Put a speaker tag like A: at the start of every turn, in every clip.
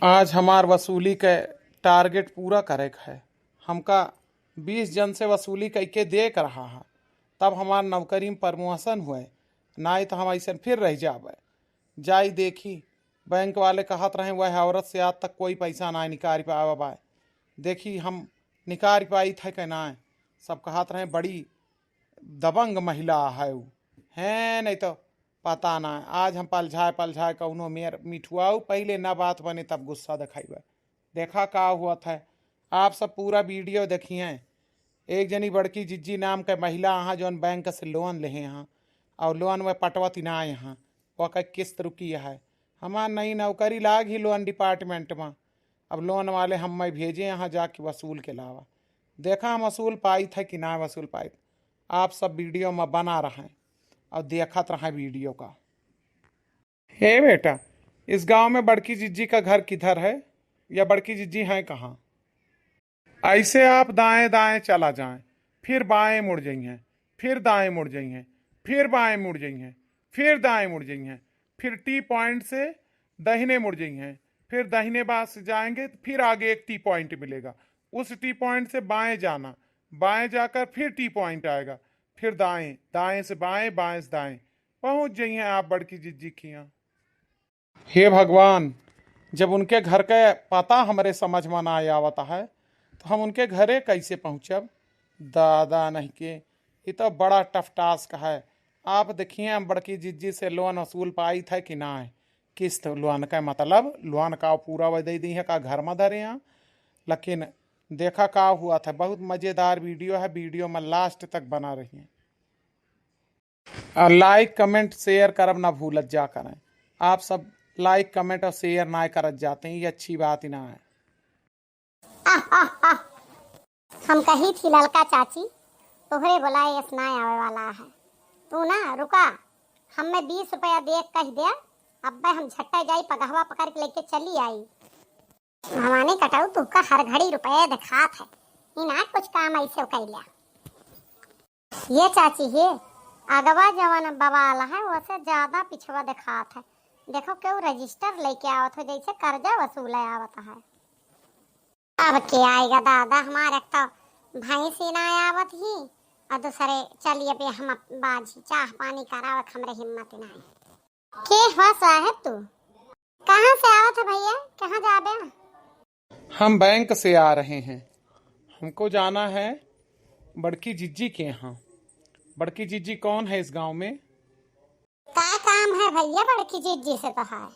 A: आज हमार वसूली के टारगेट पूरा करे के है। हमका 20 जन से वसूली करके देख रहा है, तब हमार नौकरी में प्रमोशन हुए, नहीं तो हम ऐसे फिर रह जावे। जाई देखी, बैंक वाले कहत रहे वह औरत से आज तक कोई पैसा ना निकाल पावा बा। देखी हम निकाल पाई थे कि ना। सब कहत रहे बड़ी दबंग महिला है वो है, नहीं तो पता ना। आज हम पलझाए कौनो मेर मिठुआऊ पहले ना बात बने तब गुस्सा दिखाई। देखा का हुआ था। आप सब पूरा वीडियो देखिए। एक जनी बड़की जिज्जी नाम के महिला यहाँ जौन बैंक से लोन ले यहाँ और लोन में पटवती ना यहाँ वो किस्त रुकी है। हमार नई नौकरी लाग ही लोन डिपार्टमेंट में। अब लोन वाले हम मैं भेजे यहाँ जाके वसूल के लावा। देखा हम वसूल पाई था कि ना वसूल पाई। आप सब वीडियो में बना रहे हैं और देखत रहे वीडियो का। हे बेटा, इस गांव में बड़की जिज्जी का घर किधर है या बड़की जिज्जी है कहाँ? ऐसे आप दाएं दाएं चला जाएं, फिर बाएं मुड़ जाइए, फिर दाएं मुड़ जाइए, फिर बाएं मुड़ जाइए, फिर दाएं मुड़ जाइए, फिर टी पॉइंट से दाहिने मुड़ जाइए, फिर दाहिने पास जाएंगे फिर आगे एक टी पॉइंट मिलेगा। उस टी पॉइंट से बाएं जाना, बाएं जाकर फिर टी पॉइंट आएगा, फिर दाएं, दाएं से बाएं, बाएं से दाएं, पहुंच जाइए आप बड़की जिज्जी के यहाँ। हे भगवान, जब उनके घर का पता हमारे समझ में ना आवता है तो हम उनके घरे कैसे पहुँचब? दादा नहीं के, ये तो बड़ा टफ टास्क है। आप देखिए हम बड़की जिज्जी से लोन वसूल पाई था कि ना है। किस्त लोन का मतलब लोन का पूरा वह दे दी है का घर में धरे यहाँ। लेकिन देखा का हुआ था। बहुत मज़ेदार वीडियो है, वीडियो में लास्ट तक बना रही हैं। और लाइक कमेंट शेयर करब ना भूलत जा करें। आप सब लाइक कमेंट और शेयर ना करत जाते हैं, ये अच्छी बात ही ना है।
B: हम कही थी ललका चाची तोहरे बोलाए यस ना आवे वाला है। तू ना रुका, हमें 20 रुपया देख कह दिया। अब हम झट्टा जाई पगहवा पकड़ के लेके चली आई। हमाने कटाऊ तू का हर घड़ी रुपया दिखात है, इना कुछ काम ऐसे कर लिया। ये चाची है अगवा जवान बवाल है, वैसे ज्यादा पिछवा दिखात है। देखो क्यों रजिस्टर लेके आवत हो जैसे कर्जा वसूल आवत है। अब क्या आएगा दादा, हमारे तो भैंस ही ना आवत ही और दूसरे चलिए बे हम बाजी चाह पानी करावत, हमरे हिम्मत ना है। के हंस है तू? कहाँ से आवत है भैया, कहाँ जाबे?
A: हम बैंक से आ रहे हैं, हमको जाना है बड़की जिज्जी के यहाँ। बड़की जिज्जी कौन है इस गांव में?
B: क्या काम है भैया बड़की जिज्जी से? तो है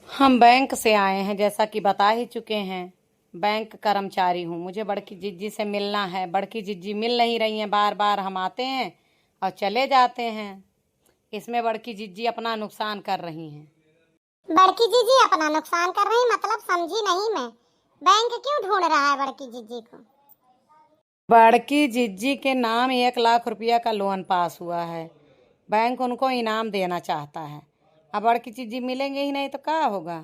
C: हम बैंक से आए हैं, जैसा कि बता ही चुके हैं। बैंक कर्मचारी हूँ, मुझे बड़की जिज्जी से मिलना है। बड़की जिज्जी मिल नहीं रही हैं, बार बार हम आते हैं और चले जाते हैं। इसमें बड़की जिज्जी अपना नुकसान कर रही हैं।
B: बड़की जिज्जी अपना नुकसान कर रही, मतलब समझी नहीं मैं। बैंक क्यों ढूंढ रहा है बड़की जिज्जी को?
C: बड़की जिज्जी के नाम 1 लाख रुपया का लोन पास हुआ है। बैंक उनको इनाम देना चाहता है। अब बड़की जिज्जी मिलेंगे ही नहीं तो क्या होगा?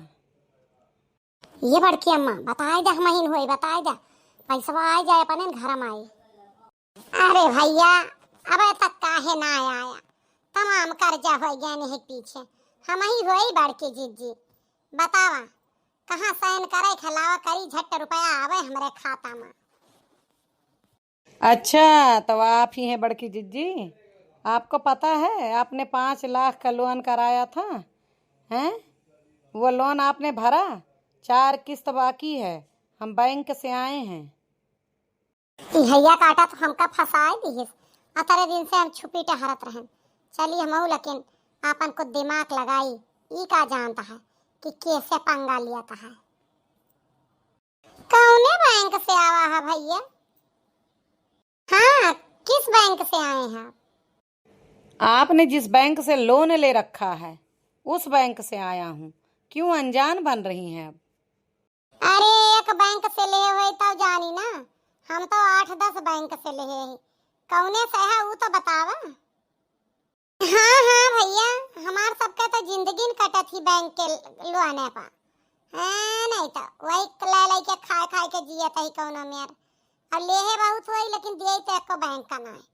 B: ये बड़की अम्मा बताए जा महीन हुई, बताए जा पैसा आ जाए अपने घर में आई। अरे भैया अब तक काहे ना आया, तमाम कर्जा हो गया नहीं पीछे। हम ही हुई बड़की जिज्जी, बतावा कहाँ साइन करे खिलावा करी झट रुपया आवे हमारे खाता में।
C: अच्छा तो आप ही हैं बड़की जिज्जी? आपको पता है आपने 5 लाख का लोन कराया था, हैं? वो लोन आपने भरा, 4 किस्त बाकी है। हम बैंक से आए हैं।
B: भैया काटा तो हमका फंसाए दिहिस। अतरे दिन से हम छुपी टहरत रहें। चलिए हम लेकिन आपन को दिमाग लगाई, ई का जानता है कि कैसे पंगा लिया था है। कौने बैंक से आवा है भैया? हाँ, किस बैंक से आए हैं?
C: आपने जिस बैंक से लोन ले रखा है उस बैंक से आया हूँ। क्यों अनजान बन रही हैं अब?
B: अरे एक बैंक से ले हुए तो जानी ना, हम तो 8-10 बैंक से ले हैं। कौने से है वो तो बतावा। हाँ हाँ भैया, हमार सबका तो जिंदगी कटत ही बैंक के लोने पर। हाँ नहीं तो वही ले के खाए के जियत ही कौनो मेर। और ले है बहुत हुई लेकिन दिए तो एको बैंक का ना है।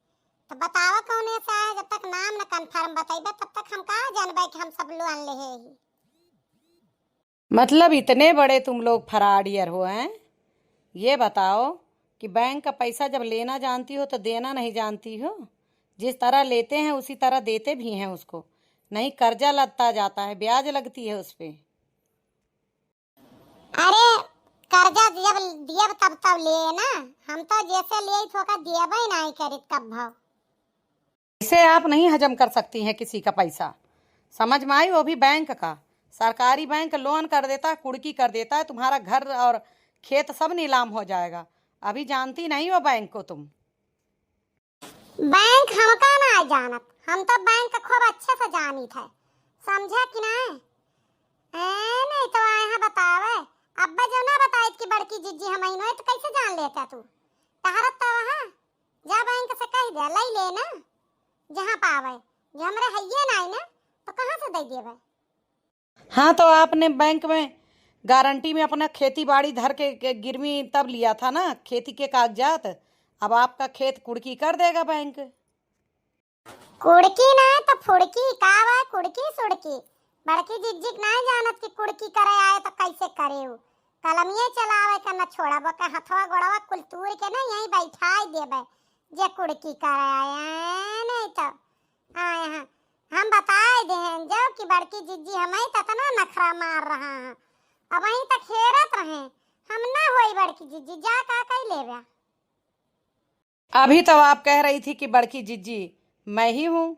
B: तो बतावा कौने से है, जब तक नाम न कंफर्म बताइबा तब तक हम कहाँ जानबे कि हम सब लोन ले ही।
C: मतलब इतने बड़े तुम लोग फराडियर हो हैं। ये बताओ कि बैंक का पैसा जब लेना जानती हो तो देना नहीं जानती हो। जिस तरह लेते हैं उसी तरह देते भी हैं उसको। नहीं कर्जा लगता जाता है, ब्याज लगती है उस पे।
B: अरे कर्जा जब दियब तब तब ले ना, हम तो जैसे ले थोका दियब ही नहीं करित कब भाव।
C: इसे आप नहीं हजम कर सकती हैं किसी का पैसा, समझ में आई? वो भी बैंक का। सरकारी बैंक लोन कर देता है, कुड़की कर देता है, तुम्हारा घर और खेत सब नीलाम हो जाएगा। अभी जानती नहीं हो बैंक को तुम।
B: बैंक हमका ना जानत, हम तो बैंक खूब अच्छे से जानी थे, समझा कि नहीं? नहीं तो आया बतावे, अब्बा जो ना बताए कि बड़की जीजी हम ही तो कैसे जान लेता तू? तहरत तो वहाँ जा बैंक से कह दे लई ले ना, जहाँ पावे। जो हमरे हइये नहीं ना तो कहाँ से दे देवे?
C: हाँ तो आपने बैंक में गारंटी में अपना खेती बाड़ी धर के गिरवी तब लिया था ना, खेती के कागजात। अब आपका खेत कुड़की कर देगा बैंक।
B: कुड़की ना तो फुड़की कावा, कुड़की सुड़की। बड़की जिज्जी नहीं जानत कि कुड़की करे आए तो कैसे करे हो। कलमिए चलावे का न छोड़ब का हथवा गोड़वा कुल तूर के ना यहीं बैठाई देबे जे कुड़की करे आए। नहीं तो आए हैं हम बताए दें जो कि बड़की जिज्जी हमें ततना नखरा मार रहा है। अब वहीं तक हेरत रहे हम ना होई बड़की जिज्जी जा का कई लेबे।
C: अभी तो आप कह रही थी कि बड़की जिज्जी मैं ही हूँ।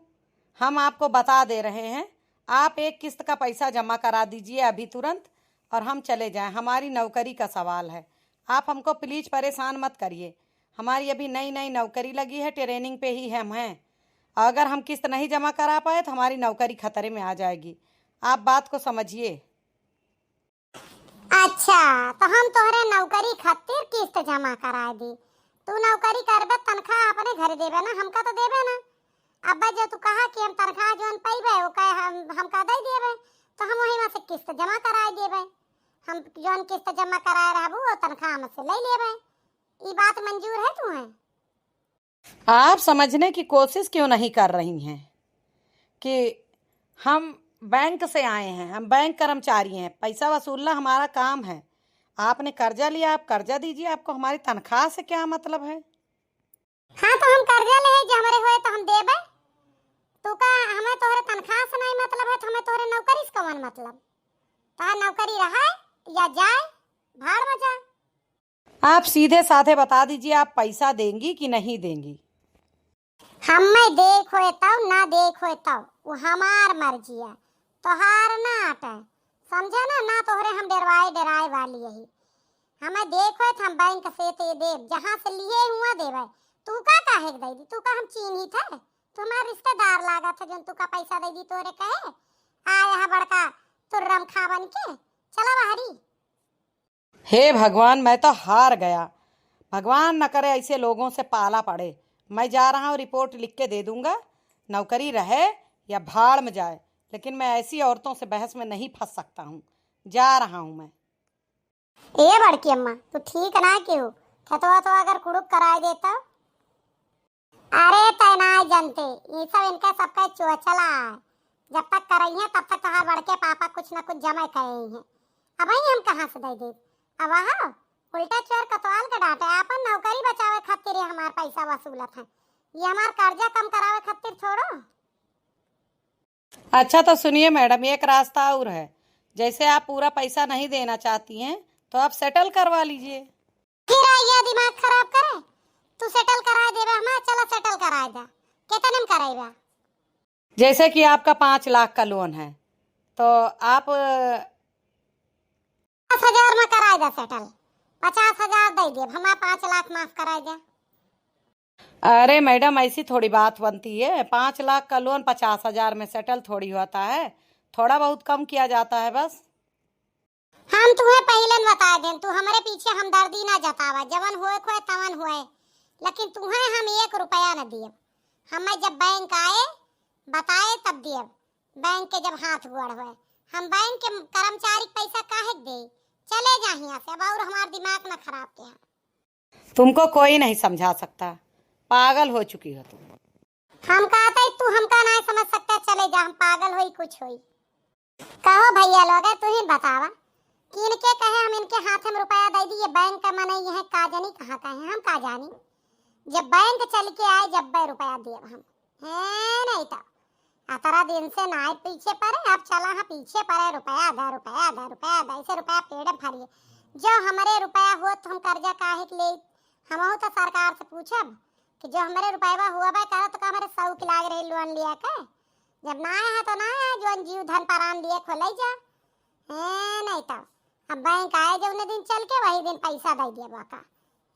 C: हम आपको बता दे रहे हैं, आप एक किस्त का पैसा जमा करा दीजिए अभी तुरंत और हम चले जाएं। हमारी नौकरी का सवाल है, आप हमको प्लीज परेशान मत करिए। हमारी अभी नई नई नौकरी लगी है, ट्रेनिंग पे ही हम हैं। अगर हम किस्त नहीं जमा करा पाए तो हमारी नौकरी खतरे में आ जाएगी। आप बात को समझिए।
B: अच्छा तो हम तोहरे नौकरी खातिर किस्त जमा करा दी। तू नौकरी करबे तनख्वाह अपने घर देबे ना, हमका तो देबे ना। अब्बा जो तू कहा कि हम तनख्वाह जोन पाइबे वो कहे हमका दे देबे तो हम वही में से किस्त जमा कराए देबे। हम जोन किस्त जमा कराए रहबू वो तनख्वाह हमसे ले लेबे। ई बात मंजूर है तुम्हें?
C: आप समझने की कोशिश क्यों नहीं कर रही हैं कि हम बैंक से आए हैं, हम बैंक कर्मचारी हैं, पैसा वसूलना हमारा काम है। आपने कर्जा लिया, आप कर्जा दीजिए, आपको हमारी तनख्वाह से क्या मतलब है?
B: हाँ तो हम कर्जा ले जो हमारे होए तो हम देबे। तू का हमें तोहरे तनख्वाह से नहीं मतलब है तो हमें तोहरे नौकरी से कौन मतलब? तोहर नौकरी रहे या जाए भाड़ में जा।
C: आप सीधे साधे बता दीजिए, आप पैसा देंगी कि नहीं देंगी?
B: हमें देख होए तब ना देख होए तब वो हमार मर्जी है, तोहार ना आटे। समझे ना? ना तोहरे हम डराए वाली यही। हमें देख होए हम बैंक से ते देव जहाँ से लिए हुआ देवे। तू का काहे दे दी? तू का हम चीन ही थे, तुम्हारा रिश्तेदार लागा था जन तू का पैसा दे दी तोरे कहे आए है बड़का तुर्रम खा बन के चला बाहरी।
C: हे भगवान, मैं तो हार गया। भगवान न करे ऐसे लोगों से पाला पड़े। मैं जा रहा हूँ, रिपोर्ट लिख के दे दूंगा। नौकरी रहे या भाड़ में जाए, लेकिन मैं ऐसी औरतों से बहस में नहीं फंस सकता हूँ। जा रहा हूँ मैं।
B: ए बड़की अम्मा तू ठीक ना क्यों खतवा तो अगर कुड़ुक कराए देता? अरे तना जनते ये सब इनका सबका चोचला है। जब तक करई है तब तक कहा बड़के पापा कुछ ना कुछ जमा करे हैं। अब ही हम कहाँ से दे दे? अब वहाँ उल्टा चोर कतवाल के डांटे आपन नौकरी बचावे खातिर हमार पैसा वसूलत है। ये हमार कर्जा कम करावे खातिर छोड़ो।
C: अच्छा तो सुनिए मैडम, एक रास्ता और है। जैसे आप पूरा पैसा नहीं देना चाहती हैं तो आप सेटल करवा लीजिए।
B: फिर आइए दिमाग खराब करे। तू सेटल करा देबे हमारा, चला सेटल करा दे। कितने में कराइबा?
C: जैसे कि आपका 5 लाख का लोन है तो आप
B: 50,000 में कराए दे सेटल। 50,000 दे दे, हमारा 5 लाख माफ कराए दे।
C: अरे मैडम ऐसी थोड़ी बात बनती है। 5 लाख का लोन 50,000 में सेटल थोड़ी होता है। थोड़ा बहुत कम किया जाता है बस।
B: हम तुम्हें पहले बता दें, तू हमारे पीछे हमदर्दी ना जतावा। जवन होए खोए तवन होए, लेकिन तुम्हें हम 1 रुपया न दिए। हमें जब बैंक आए बताए तब दिए। बैंक के जब हाथ गोड़ हुए हम बैंक के कर्मचारी पैसा काहे दे? चले जा यहाँ से अब और हमारा दिमाग ना खराब किया।
C: तुमको कोई नहीं समझा सकता, पागल हो चुकी हो तुम।
B: हम कहते तू हमका नहीं समझ सकता, चले जा। हम पागल होई कुछ होई। कहो भैया लोग तू ही बतावा किनके कहे हम इनके हाथ में रुपया दे दिए, बैंक का मने ये है का जानी कहाँ का है, हम का जानी। जब बैंक चल के आए जब बे रुपया दिए हम है नहीं तो अतरा दिन से ना पीछे पड़े, अब चला हाँ पीछे पड़े, रुपया आधा रुपया आधा रुपया आधा ऐसे रुपया पेड़ फरिए। जो हमारे रुपया हो तो हम कर्जा काहे के ले, हम तो सरकार से पूछब कि जो हमारे रुपया हुआ बा करा तो का हमारे 100 की लाग रही लोन लिया के, जब ना है तो ना है, जो जीव धन परान लिए खोले जा है नहीं तो अब बैंक आए जब दिन चल के वही दिन पैसा दे दिया बाका।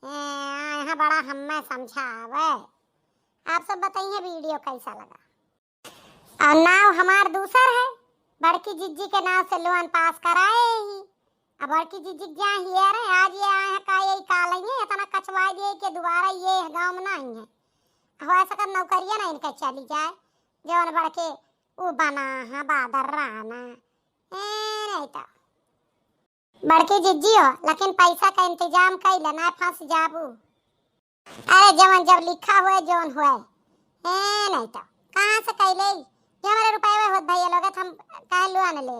B: यहाँ बड़ा हमें समझावे। आप सब बताइए वीडियो कैसा लगा। और नाव हमार दूसर है, बड़की जिज्जी के नाव से लोन पास कराए ही। अब बड़की जिज्जी जहाँ ही रहे आज ये आए हैं का यही काल है इतना कचवा दिए कि दोबारा ये गांव में नहीं है। हो सका नौकरियां ना इनके चली जाए जो बड़के वो बना है बादर राना नहीं तो बड़की जिज्जी हो लेकिन पैसा का इंतजाम कर लेना फंस जाबू। अरे जवन जब लिखा हुआ जवन हुआ नहीं तो कहाँ से कैले जो हमारे रुपये होत भैया लोग हम कह लोन ले